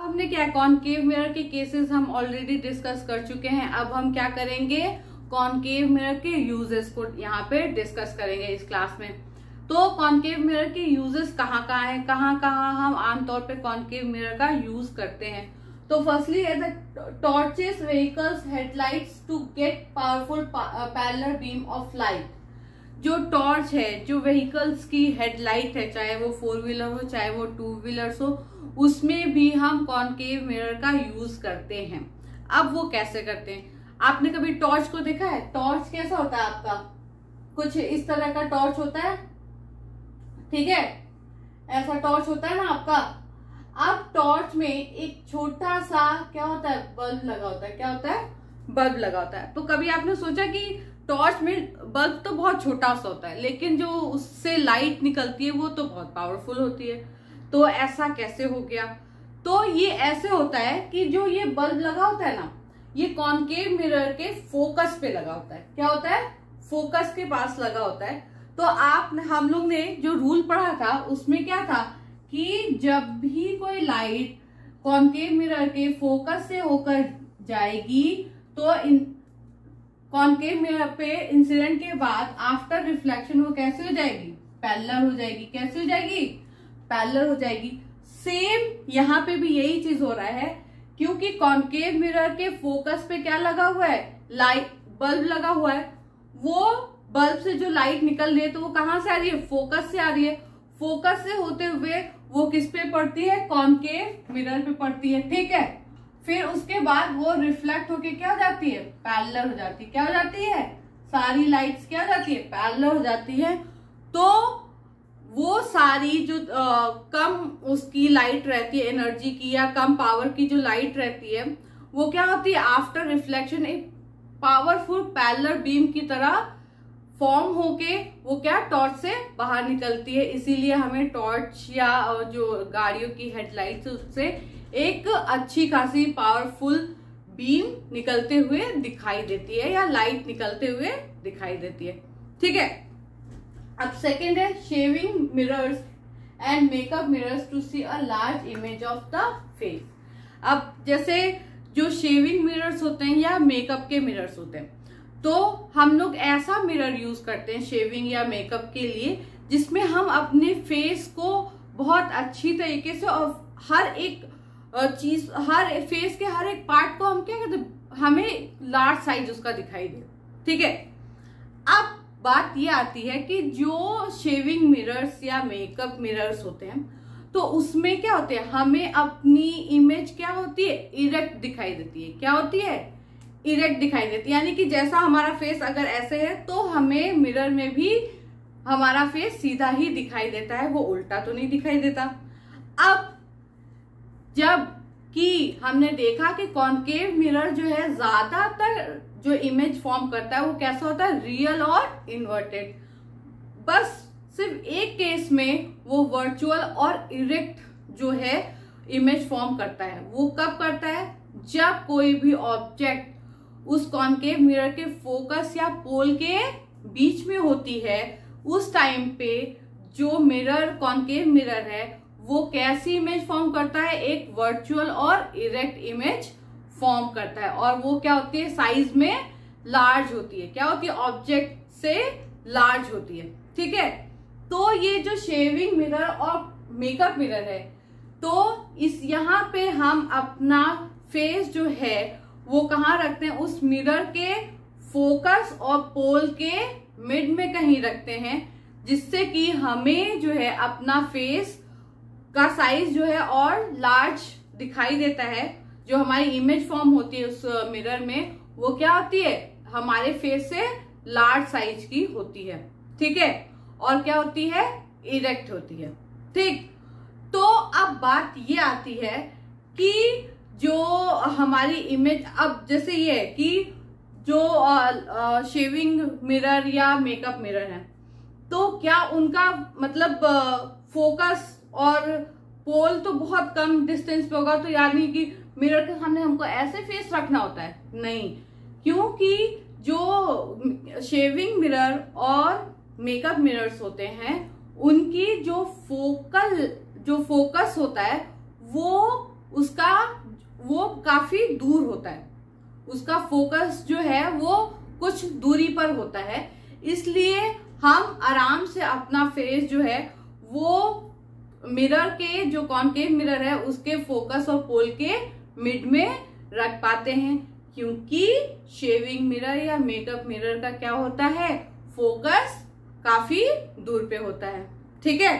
हमने क्या concave mirror के केसेस हम ऑलरेडी डिस्कस कर चुके हैं। अब हम क्या करेंगे, कॉनकेव मिरर के यूजेस को यहाँ पे डिस्कस करेंगे इस क्लास में। तो कॉनकेव मिरर के यूजेस कहाँ कहाँ है, कहाँ कहाँ हम आमतौर पे कॉनकेव मिरर का यूज करते हैं। तो firstly torches vehicles headlights to get powerful parallel beam of light. जो टॉर्च है, जो व्हीकल्स की हेडलाइट है, चाहे वो 4 व्हीलर हो चाहे वो 2 व्हीलर्स हो, उसमें भी हम कॉनकेव मिरर का यूज करते हैं। अब वो कैसे करते हैं, आपने कभी टॉर्च को देखा है? टॉर्च कैसा होता है आपका, कुछ इस तरह का टॉर्च होता है, ठीक है, ऐसा टॉर्च होता है ना आपका। अब टॉर्च में एक छोटा सा क्या होता है, बल्ब लगा होता है। क्या होता है? बल्ब लगा होता है। तो कभी आपने सोचा कि टॉर्च में बल्ब तो बहुत छोटा सा होता है, लेकिन जो उससे लाइट निकलती है वो तो बहुत पावरफुल होती है। तो ऐसा कैसे हो गया? तो ये ऐसे होता है कि जो ये बल्ब लगा होता है ना, ये कॉनकेव मिरर के फोकस पे लगा होता है। क्या होता है? फोकस के पास लगा होता है। तो हम लोग ने जो रूल पढ़ा था उसमें क्या था कि जब भी कोई लाइट कॉनकेव मिरर के फोकस से होकर जाएगी तो कॉनकेव मिरर पे इंसिडेंट के बाद आफ्टर रिफ्लेक्शन वो कैसे हो जाएगी? पैरेलल हो जाएगी। कैसे हो जाएगी? पैरेलल हो जाएगी। सेम यहाँ पे भी यही चीज हो रहा है, क्योंकि कॉनकेव मिरर के फोकस पे क्या लगा हुआ है? लाइट बल्ब लगा हुआ है। वो बल्ब से जो लाइट निकल रही है तो वो कहाँ से आ रही है? फोकस से आ रही है। फोकस से होते हुए वो किस पे पड़ती है? कॉनकेव मिरर पे पड़ती है, ठीक है। फिर उसके बाद वो रिफ्लेक्ट होके क्या हो जाती है? पैरेलल हो जाती है। क्या हो जाती है? सारी लाइट्स क्या हो जाती है? पैरेलल हो जाती है। तो वो सारी जो कम उसकी लाइट रहती है, एनर्जी की या कम पावर की जो लाइट रहती है, वो क्या होती है? आफ्टर रिफ्लेक्शन एक पावरफुल पैरेलल बीम की तरह फॉर्म होके वो क्या टॉर्च से बाहर निकलती है। इसीलिए हमें टॉर्च या जो गाड़ियों की हेडलाइट्स उससे एक अच्छी खासी पावरफुल बीम निकलते हुए दिखाई देती है या लाइट निकलते हुए दिखाई देती है, ठीक है। अब सेकंड है shaving mirrors and makeup mirrors to see a large image of the face. अब जैसे जो शेविंग मिरर्स होते हैं या मेकअप के मिरर्स होते हैं, तो हम लोग ऐसा मिरर यूज करते हैं शेविंग या मेकअप के लिए जिसमें हम अपने फेस को बहुत अच्छी तरीके से और हर एक चीज, हर फेस के हर एक पार्ट को हम क्या करते हैं, हमें लार्ज साइज उसका दिखाई दे, ठीक है। अब बात ये आती है कि जो शेविंग मिरर्स या मेकअप मिरर्स होते हैं तो उसमें क्या होते हैं, हमें अपनी इमेज क्या होती है? इरेक्ट दिखाई देती है। क्या होती है? इरेक्ट दिखाई देती है। यानी कि जैसा हमारा फेस अगर ऐसे है तो हमें मिरर में भी हमारा फेस सीधा ही दिखाई देता है, वो उल्टा तो नहीं दिखाई देता। अब जब कि हमने देखा कि कॉनकेव मिरर जो है ज्यादातर जो इमेज फॉर्म करता है वो कैसा होता है? रियल और इन्वर्टेड। बस सिर्फ एक केस में वो वर्चुअल और इरेक्ट जो है इमेज फॉर्म करता है। वो कब करता है? जब कोई भी ऑब्जेक्ट उस कॉनकेव मिरर के फोकस या पोल के बीच में होती है, उस टाइम पे जो मिरर कॉनकेव मिरर है वो कैसी इमेज फॉर्म करता है? एक वर्चुअल और इरेक्ट इमेज फॉर्म करता है। और वो क्या होती है? साइज में लार्ज होती है। क्या होती है? ऑब्जेक्ट से लार्ज होती है, ठीक है। तो ये जो शेविंग मिरर और मेकअप मिरर है, तो इस यहाँ पे हम अपना फेस जो है वो कहाँ रखते हैं? उस मिरर के फोकस और पोल के मिड में कहीं रखते हैं, जिससे कि हमें जो है अपना फेस का साइज जो है और लार्ज दिखाई देता है। जो हमारी इमेज फॉर्म होती है उस मिरर में वो क्या होती है? हमारे फेस से लार्ज साइज की होती है, ठीक है। और क्या होती है? इरेक्ट होती है, ठीक। तो अब बात ये आती है कि जो हमारी इमेज, अब जैसे ये है कि जो शेविंग मिरर या मेकअप मिरर है, तो क्या उनका मतलब फोकस और पोल तो बहुत कम डिस्टेंस पे होगा, तो यानी कि मिरर के सामने हमको ऐसे फेस रखना होता है? नहीं, क्योंकि जो शेविंग मिरर और मेकअप मिरर्स होते हैं उनकी जो फोकस होता है वो उसका काफी दूर होता है, उसका फोकस जो है वो कुछ दूरी पर होता है, इसलिए हम आराम से अपना फेस जो है वो मिरर के, जो कॉनकेव मिरर है उसके फोकस और पोल के मिड में रख पाते हैं, क्योंकि शेविंग मिरर या मेकअप मिरर का क्या होता है, फोकस काफी दूर पे होता है। ठीक है,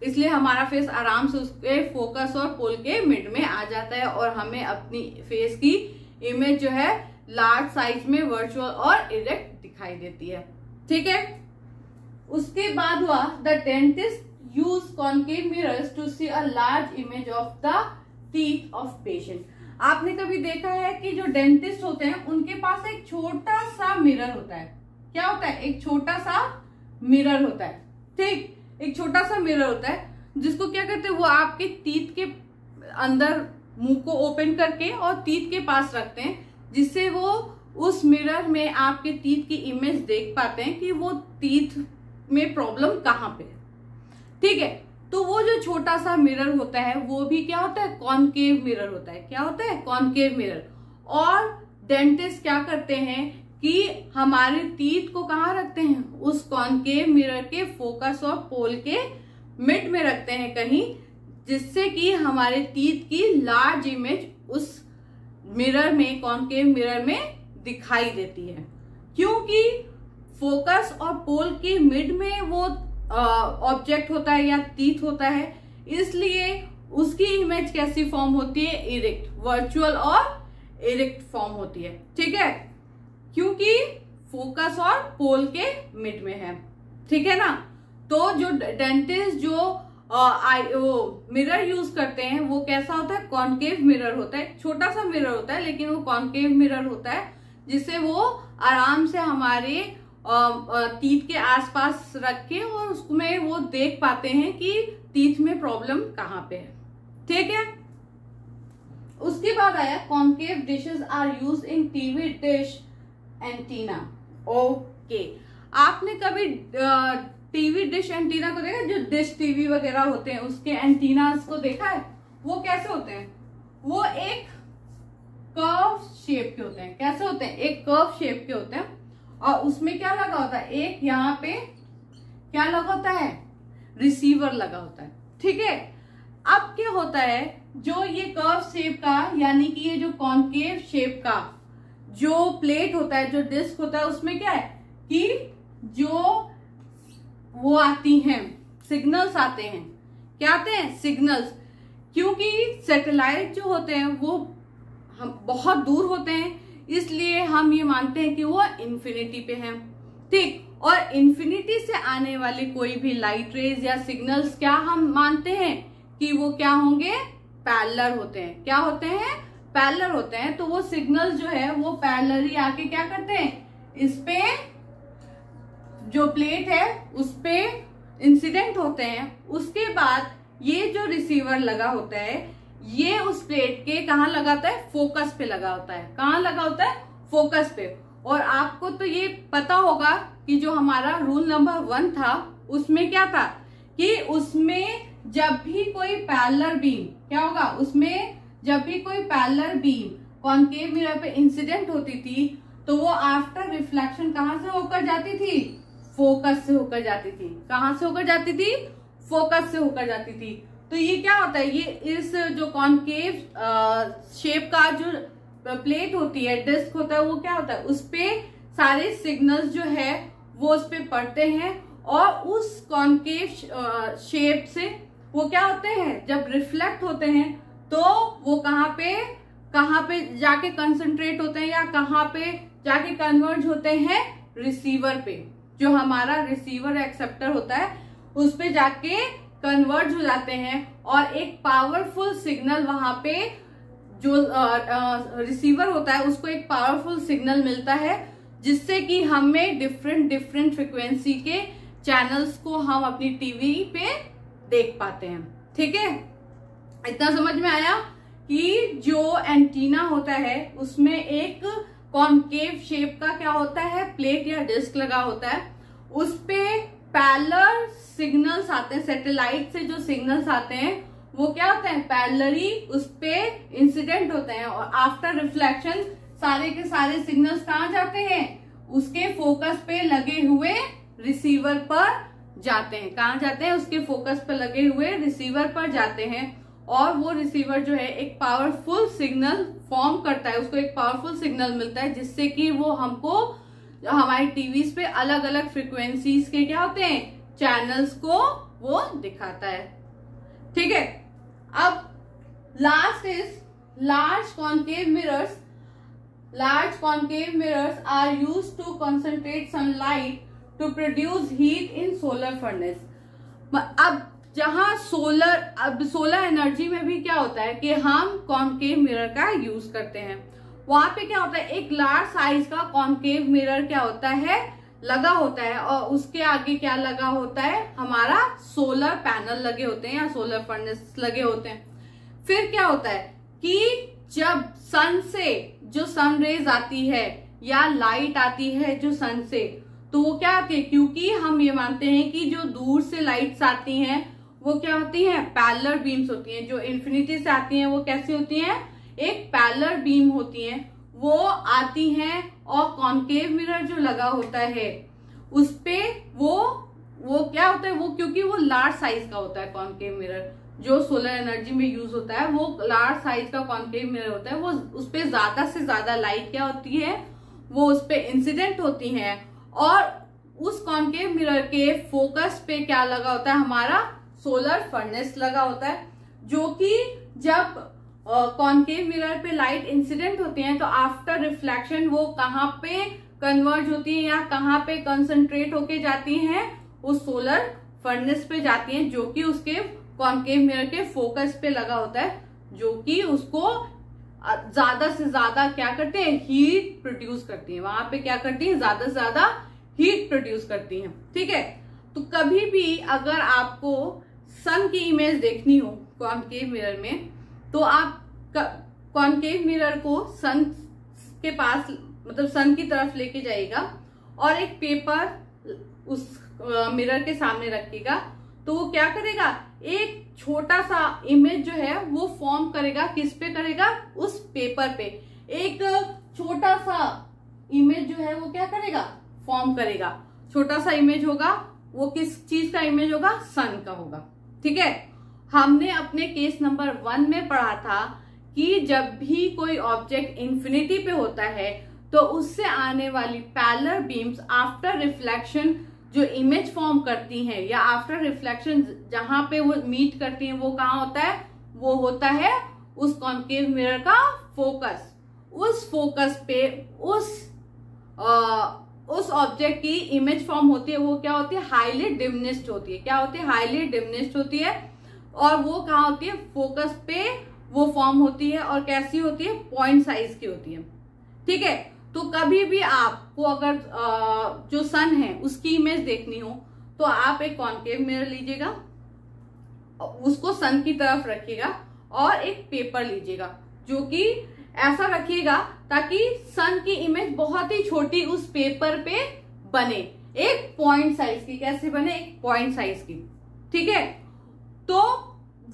इसलिए हमारा फेस आराम से उसके फोकस और पोल के मिड में आ जाता है और हमें अपनी फेस की इमेज जो है लार्ज साइज में वर्चुअल और इरेक्ट दिखाई देती है। ठीक है, उसके बाद हुआ the dentist use concave mirrors to see a large image of the teeth of patient. आपने कभी देखा है कि जो डेंटिस्ट होते हैं उनके पास एक छोटा सा मिरर होता है। क्या होता है, एक छोटा सा मिरर होता है। ठीक, एक छोटा सा मिरर होता है जिसको क्या करते हैं, वो आपके टीथ के अंदर मुंह को ओपन करके और टीथ के पास रखते हैं, जिससे वो उस मिरर में आपके टीथ की इमेज देख पाते हैं कि वो टीथ में प्रॉब्लम कहाँ पे है। ठीक है, तो वो जो छोटा सा मिरर होता है वो भी क्या होता है, कॉनकेव मिरर होता है। क्या होता है, कॉनकेव मिरर। और डेंटिस्ट क्या करते हैं कि हमारे टीथ को कहाँ रखते हैं, उस कॉनकेव मिरर के फोकस और पोल के मिड में रखते हैं कहीं, जिससे कि हमारे टीथ की लार्ज इमेज उस मिरर में, कॉनकेव मिरर में दिखाई देती है। क्योंकि फोकस और पोल के मिड में वो ऑब्जेक्ट होता है या टीथ होता है, इसलिए उसकी इमेज कैसी फॉर्म होती है, इरेक्ट, वर्चुअल और इरेक्ट फॉर्म होती है। ठीक है, क्योंकि फोकस और पोल के मिड में है। ठीक है ना, तो जो डेंटिस्ट जो वो मिरर यूज करते हैं वो कैसा होता है, कॉनकेव मिरर होता है। छोटा सा मिरर होता है लेकिन वो कॉनकेव मिरर होता है, जिससे वो आराम से हमारे टीथ के आसपास रख के और उसमें वो देख पाते हैं कि टीथ में प्रॉब्लम कहाँ पे है। ठीक है, उसके बाद आया concave dishes are use in TV dish antenna. Okay, आपने कभी टीवी डिश एंटीना को देखा, जो डिश टीवी वगैरह होते हैं उसके एंटीनास को देखा है? वो कैसे होते हैं, वो एक कर्व शेप के होते हैं। कैसे होते हैं, एक कर्व शेप के होते हैं और उसमें क्या लगा होता है, एक यहाँ पे क्या लगा होता है, रिसीवर लगा होता है। ठीक है, अब क्या होता है, जो ये कर्व शेप का यानी कि ये जो कॉनकेव शेप का जो प्लेट होता है, जो डिस्क होता है, उसमें क्या है कि जो वो आती हैं सिग्नल्स आते हैं। क्या आते हैं, सिग्नल्स। क्योंकि सैटेलाइट जो होते हैं वो हम बहुत दूर होते हैं, इसलिए हम ये मानते हैं कि वो इन्फिनिटी पे हैं। ठीक, और इन्फिनिटी से आने वाली कोई भी लाइट रेज या सिग्नल्स क्या हम मानते हैं कि वो क्या होंगे, पैरेलल होते हैं। क्या होते हैं, पैरेलल होते हैं। तो वो सिग्नल जो है वो पैरेलली आके क्या करते हैं, इस पे जो प्लेट है उस पे इंसिडेंट होते हैं। उसके बाद ये जो रिसीवर लगा होता है ये उस प्लेट के कहाँ लगाता है, फोकस पे लगा होता है। कहाँ लगा होता है, फोकस पे। और आपको तो ये पता होगा कि जो हमारा रूल नंबर 1 था उसमें क्या था कि उसमें जब भी कोई पैरेलल बीम, क्या होगा, उसमें जब भी कोई पैरेलल बीम कॉनकेव मिरर पे इंसिडेंट होती थी तो वो आफ्टर रिफ्लेक्शन कहाँ से होकर जाती थी, फोकस से होकर जाती थी। कहाँ से होकर जाती थी, फोकस से होकर जाती थी। तो ये क्या होता है, ये इस जो कॉनकेव शेप का जो प्लेट होती है, डिस्क होता है, वो क्या होता है, उस पे सारे सिग्नल्स जो है वो उस पे पड़ते हैं और उस कॉनकेव शेप से वो क्या होते हैं, जब रिफ्लेक्ट होते हैं तो वो कहाँ पे जाके कंसंट्रेट होते हैं या कहाँ पे जाके कन्वर्ज होते हैं, रिसीवर पे। जो हमारा रिसीवर एक्सेप्टर होता है उस पे जाके कन्वर्ज हो जाते हैं और एक पावरफुल सिग्नल वहां पे जो रिसीवर होता है उसको एक पावरफुल सिग्नल मिलता है, जिससे कि हमें डिफरेंट फ्रिक्वेंसी के चैनल्स को हम अपनी टीवी पे देख पाते हैं। ठीक है, इतना समझ में आया कि जो एंटीना होता है उसमें एक कॉनकेव शेप का क्या होता है, प्लेट या डिस्क लगा होता है। उस पे पैरेलल सिग्नल्स आते हैं, सैटेलाइट से जो सिग्नल्स आते हैं वो क्या होते हैं, पैरेलली उस पे इंसिडेंट होते हैं और आफ्टर रिफ्लेक्शन सारे के सारे सिग्नल्स कहाँ जाते हैं, उसके फोकस पे लगे हुए रिसीवर पर जाते हैं। कहाँ जाते हैं, उसके फोकस पे लगे हुए रिसीवर पर जाते हैं और वो रिसीवर जो है एक पावरफुल सिग्नल फॉर्म करता है, उसको एक पावरफुल सिग्नल मिलता है जिससे कि वो हमको हमारे टीवीज पे अलग अलग फ्रीक्वेंसीज के क्या होते हैं, चैनल्स को वो दिखाता है। ठीक है, अब last is large concave mirrors. Large concave mirrors are used to concentrate sunlight to produce heat in solar furnace. अब जहां सोलर एनर्जी में भी क्या होता है कि हम कॉन्केव मिरर का यूज करते हैं। वहां पे क्या होता है, एक लार्ज साइज का कॉन्केव मिरर क्या होता है, लगा होता है और उसके आगे क्या लगा होता है, हमारा सोलर पैनल लगे होते हैं या सोलर फर्नेस लगे होते हैं। फिर क्या होता है कि जब सन से जो सन रेज आती है या लाइट आती है जो सन से, तो वो क्या आती है, क्योंकि हम ये मानते हैं कि जो दूर से लाइट्स आती हैं वो क्या होती हैं, पैरेलल बीम्स होती हैं। जो इन्फिनिटी से आती हैं वो कैसी होती हैं, एक पैरेलल बीम होती हैं, वो आती हैं और कॉन्केव मिरर जो लगा होता है उस पे वो क्या होता है, वो क्योंकि वो लार्ज साइज का होता है कॉन्केव मिरर, जो सोलर एनर्जी में यूज होता है वो लार्ज साइज का कॉन्केव मिरर होता है, वो उस पे ज्यादा से ज्यादा लाइट क्या होती है, वो उस पे इंसिडेंट होती है और उस कॉन्केव मिरर के फोकस पे क्या लगा होता है, हमारा सोलर फर्नेस लगा होता है। जो कि जब कॉन्केव मिरर पे लाइट इंसिडेंट होती है तो आफ्टर रिफ्लेक्शन वो कहाँ पे कन्वर्ज होती है या कहाँ पे कंसंट्रेट होके जाती हैं, उस सोलर फर्नेस पे जाती हैं जो कि उसके कॉन्केव मिरर के फोकस पे लगा होता है, जो कि उसको ज्यादा से ज्यादा क्या करते हैं, हीट प्रोड्यूस करती है। वहां पे क्या करती है, ज्यादा से ज्यादा हीट प्रोड्यूस करती है। ठीक है, तो कभी भी अगर आपको सन की इमेज देखनी हो कॉन्केव मिरर में, तो आप कॉन्केव मिरर को सन के पास मतलब सन की तरफ लेके जाइएगा और एक पेपर उस मिरर के सामने रखिएगा, तो वो क्या करेगा, एक छोटा सा इमेज जो है वो फॉर्म करेगा। किस पे करेगा, उस पेपर पे एक छोटा सा इमेज जो है वो क्या करेगा, फॉर्म करेगा। छोटा सा इमेज होगा, वो किस चीज का इमेज होगा, सन का होगा। ठीक है, हमने अपने केस नंबर 1 में पढ़ा था कि जब भी कोई ऑब्जेक्ट इंफिनिटी पे होता है तो उससे आने वाली पैरेलल बीम्स आफ्टर रिफ्लेक्शन जो इमेज फॉर्म करती हैं या आफ्टर रिफ्लेक्शन जहां पे वो मीट करती हैं, वो कहाँ होता है, वो होता है उस कॉन्केव मिरर का फोकस। उस फोकस पे उस ऑब्जेक्ट की इमेज फॉर्म होती है, वो क्या होती है, हाईली डिमिनिश्ड होती है। क्या होती है, हाईली डिमिनिश्ड होती है और वो कहाँ होती है, फोकस पे वो फॉर्म होती है और कैसी होती है, पॉइंट साइज की होती है। ठीक है, तो कभी भी आपको अगर जो सन है उसकी इमेज देखनी हो तो आप एक कॉन्केव मिरर लीजिएगा, उसको सन की तरफ रखिएगा और एक पेपर लीजिएगा, जो कि ऐसा रखिएगा ताकि सन की इमेज बहुत ही छोटी उस पेपर पे बने, एक पॉइंट साइज की। कैसे बने, एक पॉइंट साइज की। ठीक है, तो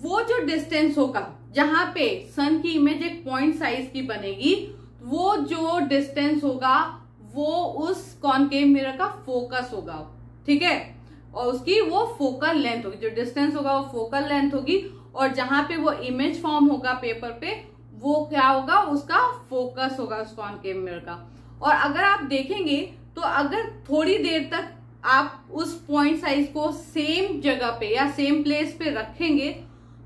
वो जो डिस्टेंस होगा जहां पे सन की इमेज एक पॉइंट साइज की बनेगी, वो जो डिस्टेंस होगा वो उस कॉन्केव मिरर का फोकस होगा। ठीक है, और उसकी वो फोकल लेंथ होगी। जो डिस्टेंस होगा वो फोकल लेंथ होगी और जहां पे वो इमेज फॉर्म होगा पेपर पे, वो क्या होगा, उसका फोकस होगा उस कॉन्केव मिरर का। और अगर आप देखेंगे तो अगर थोड़ी देर तक आप उस पॉइंट साइज को सेम जगह पे या सेम प्लेस पे रखेंगे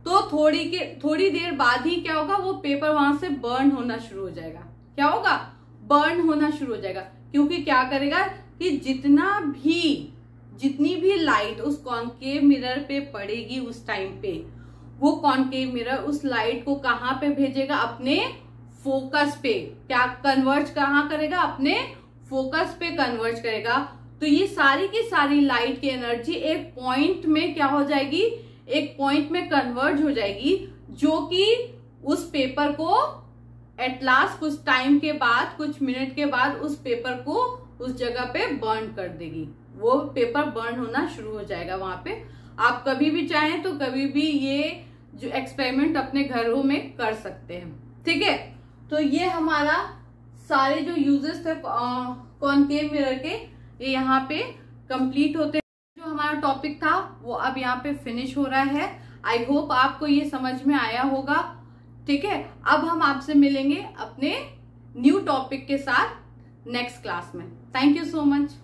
तो थोड़ी देर बाद ही क्या होगा, वो पेपर वहां से बर्न होना शुरू हो जाएगा। क्या होगा, बर्न होना शुरू हो जाएगा। क्योंकि क्या करेगा कि जितनी भी लाइट उस कॉन्केव मिरर पे पड़ेगी उस टाइम पे, वो कॉन्केव मिरर उस लाइट को कहां पे भेजेगा, अपने फोकस पे। क्या कन्वर्ज कहां करेगा, अपने फोकस पे कन्वर्ज करेगा। तो ये सारी की सारी लाइट की एनर्जी एक पॉइंट में क्या हो जाएगी, एक पॉइंट में कन्वर्ज हो जाएगी, जो कि उस पेपर को एट लास्ट कुछ टाइम के बाद, कुछ मिनट के बाद उस पेपर को उस जगह पे बर्न कर देगी। वो पेपर बर्न होना शुरू हो जाएगा वहां पे। आप कभी भी चाहें तो कभी भी ये जो एक्सपेरिमेंट अपने घरों में कर सकते हैं। ठीक है, तो ये हमारा सारे जो यूजेस थे कॉनकेव मिरर के, ये यहाँ पे कंप्लीट होते हैं। जो हमारा टॉपिक था वो अब यहाँ पे फिनिश हो रहा है। आई होप आपको ये समझ में आया होगा। ठीक है, अब हम आपसे मिलेंगे अपने न्यू टॉपिक के साथ नेक्स्ट क्लास में। Thank you so much.